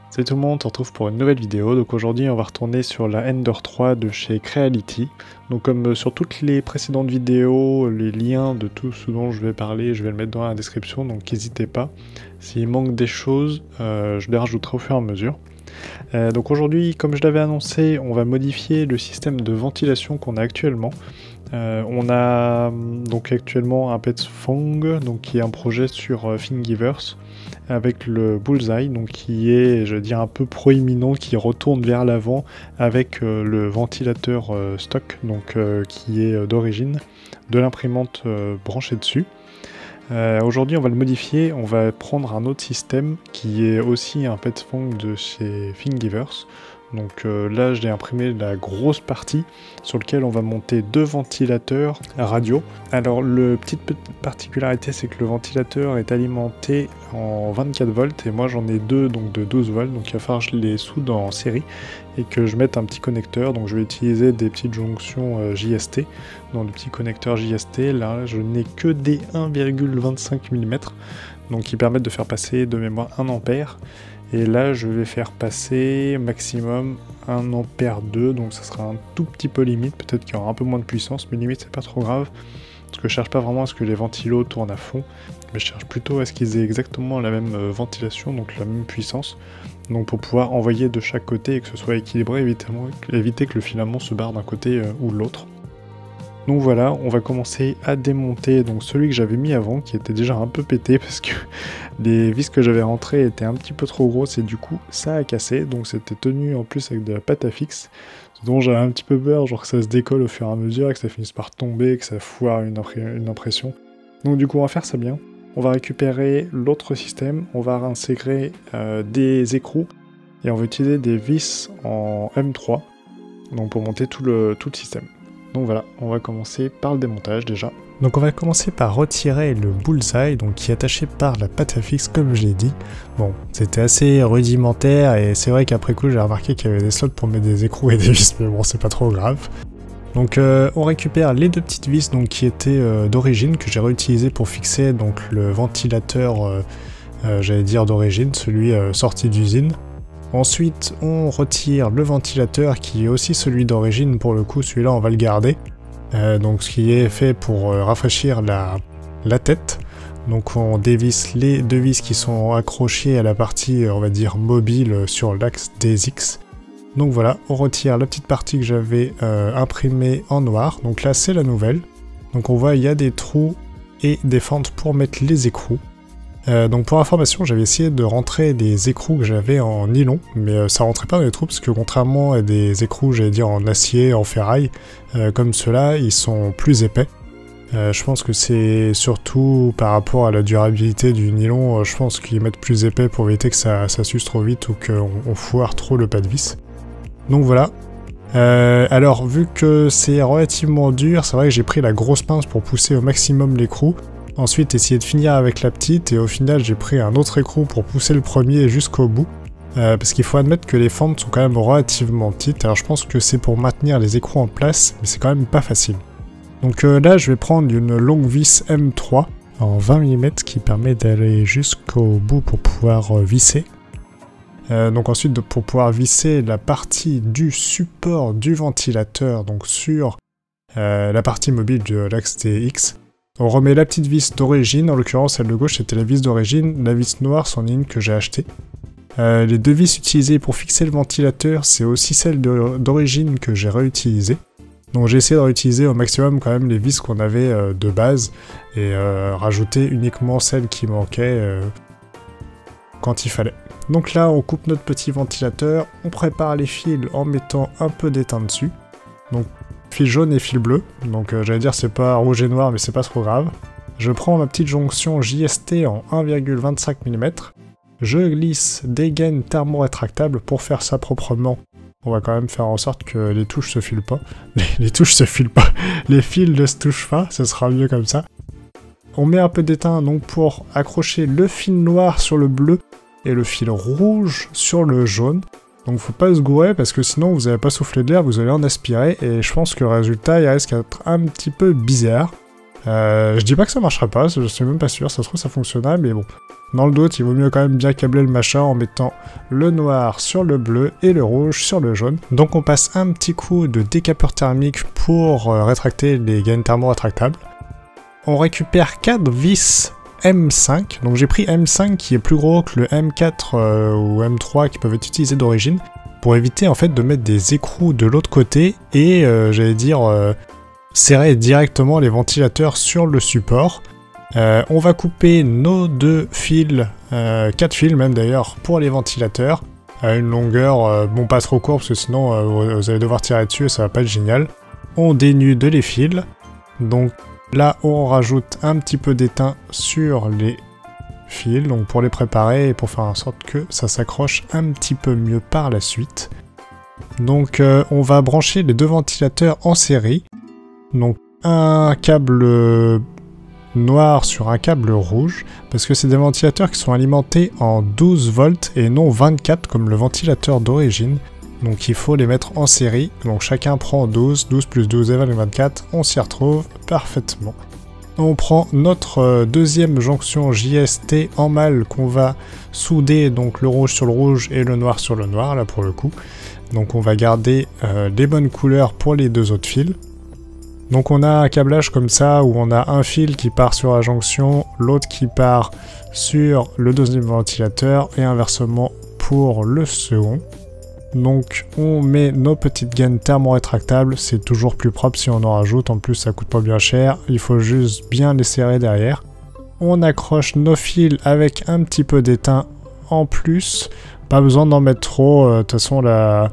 Salut tout le monde, on se retrouve pour une nouvelle vidéo. Donc aujourd'hui on va retourner sur la Ender 3 de chez Creality. Donc comme sur toutes les précédentes vidéos, les liens de tout ce dont je vais parler, je vais le mettre dans la description, donc n'hésitez pas. S'il manque des choses, je les rajouterai au fur et à mesure. Donc aujourd'hui, comme je l'avais annoncé, on va modifier le système de ventilation qu'on a actuellement. On a donc actuellement un PetFong, donc qui est un projet sur Thingiverse, avec le Bullseye, donc qui est, je veux dire, un peu proéminent, qui retourne vers l'avant avec le ventilateur stock, donc qui est d'origine de l'imprimante branchée dessus. Aujourd'hui on va le modifier, on va prendre un autre système qui est aussi un PetFong de chez Thingiverse. Donc là j'ai imprimé la grosse partie sur laquelle on va monter deux ventilateurs radio. Alors la petite particularité, c'est que le ventilateur est alimenté en 24 volts et moi j'en ai deux, donc de 12 volts, donc il va falloir que je les soude en série et que je mette un petit connecteur. Donc je vais utiliser des petites jonctions JST, donc le petit connecteur JST. Là je n'ai que des 1,25 mm, donc qui permettent de faire passer de mémoire 1 ampère. Et là je vais faire passer maximum 1 ampère 2, donc ça sera un tout petit peu limite, peut-être qu'il y aura un peu moins de puissance, mais limite c'est pas trop grave, parce que je cherche pas vraiment à ce que les ventilos tournent à fond, mais je cherche plutôt à ce qu'ils aient exactement la même ventilation, donc la même puissance, donc pour pouvoir envoyer de chaque côté et que ce soit équilibré, éviter que le filament se barre d'un côté ou de l'autre. Donc voilà, on va commencer à démonter donc celui que j'avais mis avant, qui était déjà un peu pété parce que les vis que j'avais rentrées étaient un petit peu trop grosses et du coup ça a cassé. Donc c'était tenu en plus avec de la pâte à fixe, dont j'avais un petit peu peur, genre que ça se décolle au fur et à mesure, que ça finisse par tomber, que ça foire une impression. Donc du coup on va faire ça bien. On va récupérer l'autre système, on va réintégrer des écrous et on va utiliser des vis en M3 donc pour monter tout le système. Donc voilà, on va commencer par le démontage déjà. Donc on va commencer par retirer le bullseye, donc qui est attaché par la pâte à fixe comme je l'ai dit. Bon, c'était assez rudimentaire et c'est vrai qu'après coup j'ai remarqué qu'il y avait des slots pour mettre des écrous et des vis, mais bon c'est pas trop grave. Donc on récupère les deux petites vis donc, qui étaient d'origine, que j'ai réutilisé pour fixer donc le ventilateur, j'allais dire d'origine, celui sorti d'usine. Ensuite, on retire le ventilateur qui est aussi celui d'origine, pour le coup, celui-là on va le garder. Donc ce qui est fait pour rafraîchir la tête. Donc on dévisse les deux vis qui sont accrochées à la partie, on va dire, mobile sur l'axe des X. Donc voilà, on retire la petite partie que j'avais imprimée en noir. Donc là c'est la nouvelle. Donc on voit il y a des trous et des fentes pour mettre les écrous. Donc pour information, j'avais essayé de rentrer des écrous que j'avais en nylon, mais ça rentrait pas dans les trous parce que contrairement à des écrous, j'allais dire en acier, en ferraille, comme ceux-là, ils sont plus épais. Je pense que c'est surtout par rapport à la durabilité du nylon, je pense qu'ils mettent plus épais pour éviter que ça s'use trop vite ou qu'on foire trop le pas de vis. Donc voilà. Alors vu que c'est relativement dur, c'est vrai que j'ai pris la grosse pince pour pousser au maximum l'écrou. Ensuite, essayer de finir avec la petite, et au final, j'ai pris un autre écrou pour pousser le premier jusqu'au bout. Parce qu'il faut admettre que les fentes sont quand même relativement petites. Alors je pense que c'est pour maintenir les écrous en place, mais c'est quand même pas facile. Donc là, je vais prendre une longue vis M3 en 20 mm qui permet d'aller jusqu'au bout pour pouvoir visser. Donc ensuite, pour pouvoir visser la partie du support du ventilateur, donc sur la partie mobile de l'axe TX. On remet la petite vis d'origine, en l'occurrence celle de gauche c'était la vis d'origine, la vis noire c'en est une que j'ai achetée. Les deux vis utilisées pour fixer le ventilateur, c'est aussi celle d'origine que j'ai réutilisée. Donc j'ai essayé de réutiliser au maximum quand même les vis qu'on avait de base et rajouter uniquement celles qui manquaient quand il fallait. Donc là on coupe notre petit ventilateur, on prépare les fils en mettant un peu d'étain dessus. Donc fil jaune et fil bleu, donc j'allais dire c'est pas rouge et noir mais c'est pas trop grave. Je prends ma petite jonction JST en 1,25 mm, je glisse des gaines thermorétractables pour faire ça proprement. On va quand même faire en sorte que les touches se filent pas. Les touches se filent pas, les fils ne se touchent pas, ce sera mieux comme ça. On met un peu d'étain donc pour accrocher le fil noir sur le bleu et le fil rouge sur le jaune. Donc faut pas se gourer parce que sinon vous n'allez pas souffler de l'air, vous allez en aspirer et je pense que le résultat il risque d'être un petit peu bizarre. Je dis pas que ça marchera pas, je suis même pas sûr, ça se trouve ça fonctionnera, mais bon. Dans le doute, il vaut mieux quand même bien câbler le machin en mettant le noir sur le bleu et le rouge sur le jaune. Donc on passe un petit coup de décapeur thermique pour rétracter les gaines thermo-rétractables. On récupère 4 vis M5, donc j'ai pris M5 qui est plus gros que le M4 ou M3 qui peuvent être utilisés d'origine, pour éviter en fait de mettre des écrous de l'autre côté et j'allais dire serrer directement les ventilateurs sur le support. On va couper nos 2 fils, 4 fils même d'ailleurs, pour les ventilateurs, à une longueur, bon pas trop courte parce que sinon vous allez devoir tirer dessus et ça va pas être génial. On dénude les fils, donc là on rajoute un petit peu d'étain sur les fils, donc pour les préparer et pour faire en sorte que ça s'accroche un petit peu mieux par la suite. Donc on va brancher les 2 ventilateurs en série, donc un câble noir sur un câble rouge, parce que c'est des ventilateurs qui sont alimentés en 12 volts et non 24 comme le ventilateur d'origine. Donc il faut les mettre en série, donc chacun prend 12, 12 plus 12 égale 24, on s'y retrouve parfaitement. On prend notre deuxième jonction JST en mâle qu'on va souder, donc le rouge sur le rouge et le noir sur le noir, là pour le coup. Donc on va garder les bonnes couleurs pour les 2 autres fils. Donc on a un câblage comme ça où on a un fil qui part sur la jonction, l'autre qui part sur le deuxième ventilateur et inversement pour le second. Donc on met nos petites gaines thermo-rétractables, c'est toujours plus propre si on en rajoute, en plus ça coûte pas bien cher, il faut juste bien les serrer derrière. On accroche nos fils avec un petit peu d'étain en plus, pas besoin d'en mettre trop, de toute façon la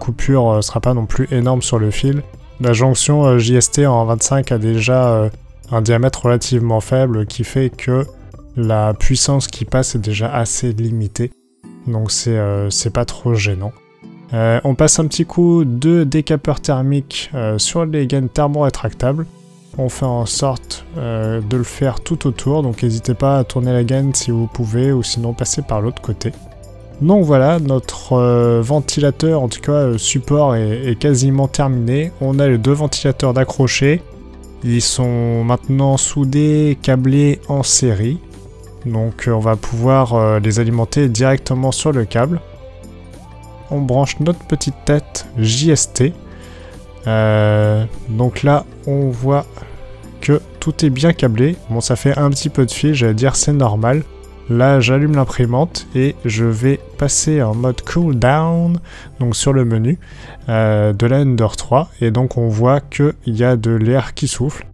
coupure sera pas non plus énorme sur le fil. La jonction JST en 25 a déjà un diamètre relativement faible qui fait que la puissance qui passe est déjà assez limitée. Donc c'est pas trop gênant. On passe un petit coup de décapeur thermique sur les gaines thermo-rétractables. On fait en sorte de le faire tout autour, donc n'hésitez pas à tourner la gaine si vous pouvez ou sinon passer par l'autre côté. Donc voilà, notre ventilateur, en tout cas support, est quasiment terminé. On a les 2 ventilateurs d'accrocher. Ils sont maintenant soudés, câblés en série. Donc on va pouvoir les alimenter directement sur le câble. On branche notre petite tête JST. Donc là, on voit que tout est bien câblé. Bon, ça fait un petit peu de fil, j'allais dire c'est normal. Là, j'allume l'imprimante et je vais passer en mode cool down, donc sur le menu de la Ender 3. Et donc, on voit qu'il y a de l'air qui souffle.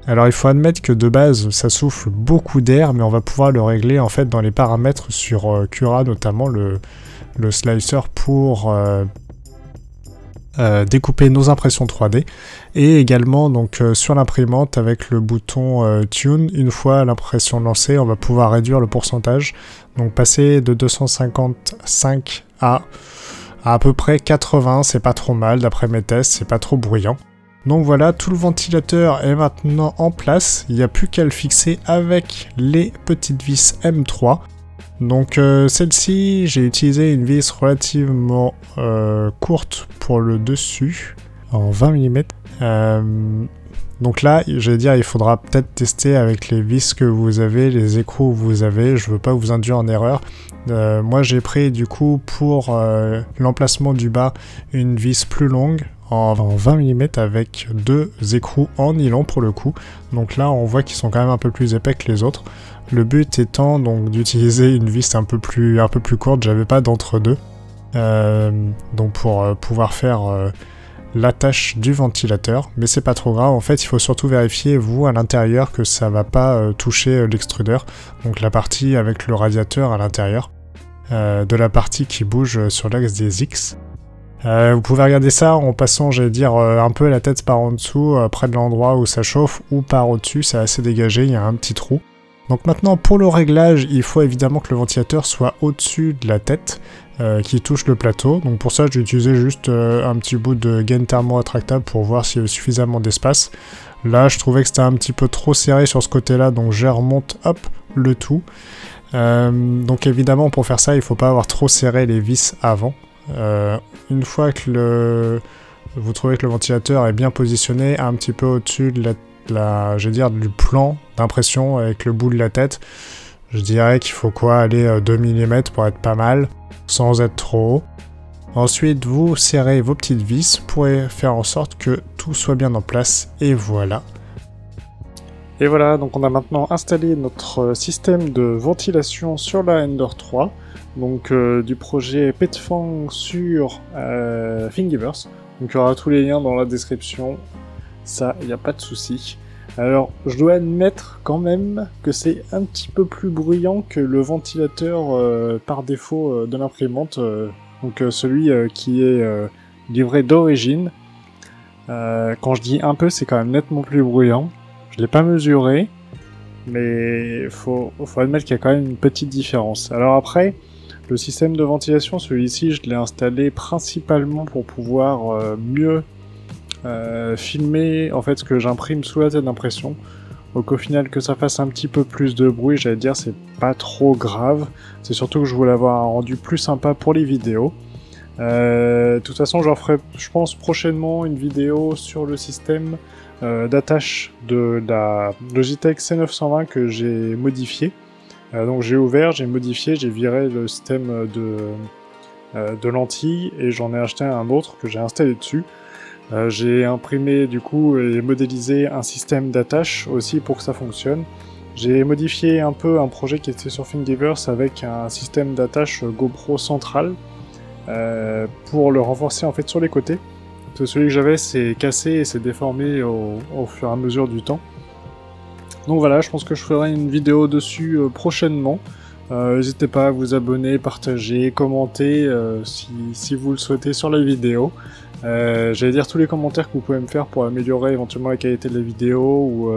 Alors, il faut admettre que de base, ça souffle beaucoup d'air, mais on va pouvoir le régler en fait dans les paramètres sur Cura, notamment le slicer pour découper nos impressions 3D. Et également donc sur l'imprimante avec le bouton Tune, une fois l'impression lancée, on va pouvoir réduire le pourcentage, donc passer de 255 à peu près 80, c'est pas trop mal d'après mes tests, c'est pas trop bruyant. Donc voilà, tout le ventilateur est maintenant en place, il n'y a plus qu'à le fixer avec les petites vis M3. Donc celle-ci, j'ai utilisé une vis relativement courte pour le dessus, en 20 mm. Donc là, j'allais dire, il faudra peut-être tester avec les vis que vous avez, les écrous que vous avez, je veux pas vous induire en erreur. Moi j'ai pris du coup pour l'emplacement du bas une vis plus longue, en 20 mm avec 2 écrous en nylon pour le coup. Donc là on voit qu'ils sont quand même un peu plus épais que les autres. Le but étant donc d'utiliser une vis un peu plus courte, j'avais pas d'entre-deux. Donc pour pouvoir faire l'attache du ventilateur, mais c'est pas trop grave. En fait il faut surtout vérifier vous à l'intérieur que ça va pas toucher l'extrudeur, donc la partie avec le radiateur à l'intérieur de la partie qui bouge sur l'axe des X. Vous pouvez regarder ça en passant, j'allais dire, un peu la tête par en dessous, près de l'endroit où ça chauffe, ou par au-dessus, c'est assez dégagé, il y a un petit trou. Donc maintenant, pour le réglage, il faut évidemment que le ventilateur soit au-dessus de la tête, qui touche le plateau. Donc pour ça, j'ai utilisé juste un petit bout de gaine thermo-rétractable pour voir s'il y avait suffisamment d'espace. Là, je trouvais que c'était un petit peu trop serré sur ce côté-là, donc je remonte, hop, le tout. Donc évidemment, pour faire ça, il ne faut pas avoir trop serré les vis avant. Une fois que vous trouvez que le ventilateur est bien positionné, un petit peu au-dessus de je vais dire, du plan d'impression avec le bout de la tête, je dirais qu'il faut aller 2 mm pour être pas mal, sans être trop haut. Ensuite, vous serrez vos petites vis pour faire en sorte que tout soit bien en place, et voilà. Et voilà, donc on a maintenant installé notre système de ventilation sur la Ender 3, donc du projet Petfang sur Thingiverse. Donc il y aura tous les liens dans la description, ça, il n'y a pas de souci. Alors, je dois admettre quand même que c'est un petit peu plus bruyant que le ventilateur par défaut de l'imprimante, donc celui qui est livré d'origine. Quand je dis un peu, c'est quand même nettement plus bruyant. Je l'ai pas mesuré, mais faut admettre qu'il y a quand même une petite différence. Alors après, le système de ventilation, celui-ci, je l'ai installé principalement pour pouvoir mieux filmer en fait ce que j'imprime sous la tête d'impression. Donc au final, que ça fasse un petit peu plus de bruit, j'allais dire, c'est pas trop grave. C'est surtout que je voulais avoir un rendu plus sympa pour les vidéos. De toute façon, j'en ferai, je pense, prochainement une vidéo sur le système d'attache de la Logitech C920 que j'ai modifié. Donc j'ai ouvert, j'ai modifié, j'ai viré le système de lentilles et j'en ai acheté un autre que j'ai installé dessus. J'ai imprimé du coup et modélisé un système d'attache aussi pour que ça fonctionne. J'ai modifié un peu un projet qui était sur Thingiverse avec un système d'attache GoPro central pour le renforcer en fait sur les côtés. Parce que celui que j'avais s'est cassé et s'est déformé au fur et à mesure du temps. Donc voilà, je pense que je ferai une vidéo dessus prochainement. N'hésitez pas à vous abonner, partager, commenter si vous le souhaitez sur la vidéo. J'allais dire tous les commentaires que vous pouvez me faire pour améliorer éventuellement la qualité de la vidéo ou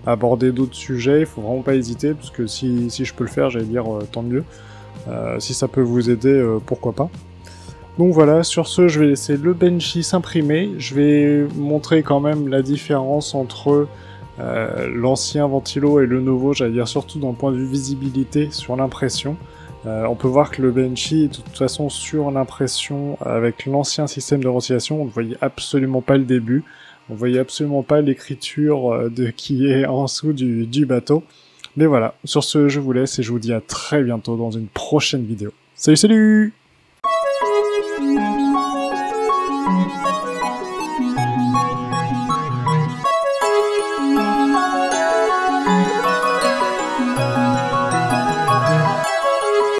aborder d'autres sujets, il faut vraiment pas hésiter, parce que si je peux le faire, j'allais dire tant mieux. Si ça peut vous aider, pourquoi pas. Donc voilà, sur ce, je vais laisser le Benchy s'imprimer. Je vais montrer quand même la différence entre l'ancien ventilo et le nouveau, j'allais dire surtout d'un point de vue visibilité sur l'impression. On peut voir que le Benchy, de toute façon, sur l'impression avec l'ancien système de ventilation, on ne voyait absolument pas le début. On ne voyait absolument pas l'écriture qui est en dessous du bateau. Mais voilà, sur ce, je vous laisse et je vous dis à très bientôt dans une prochaine vidéo. Salut, salut!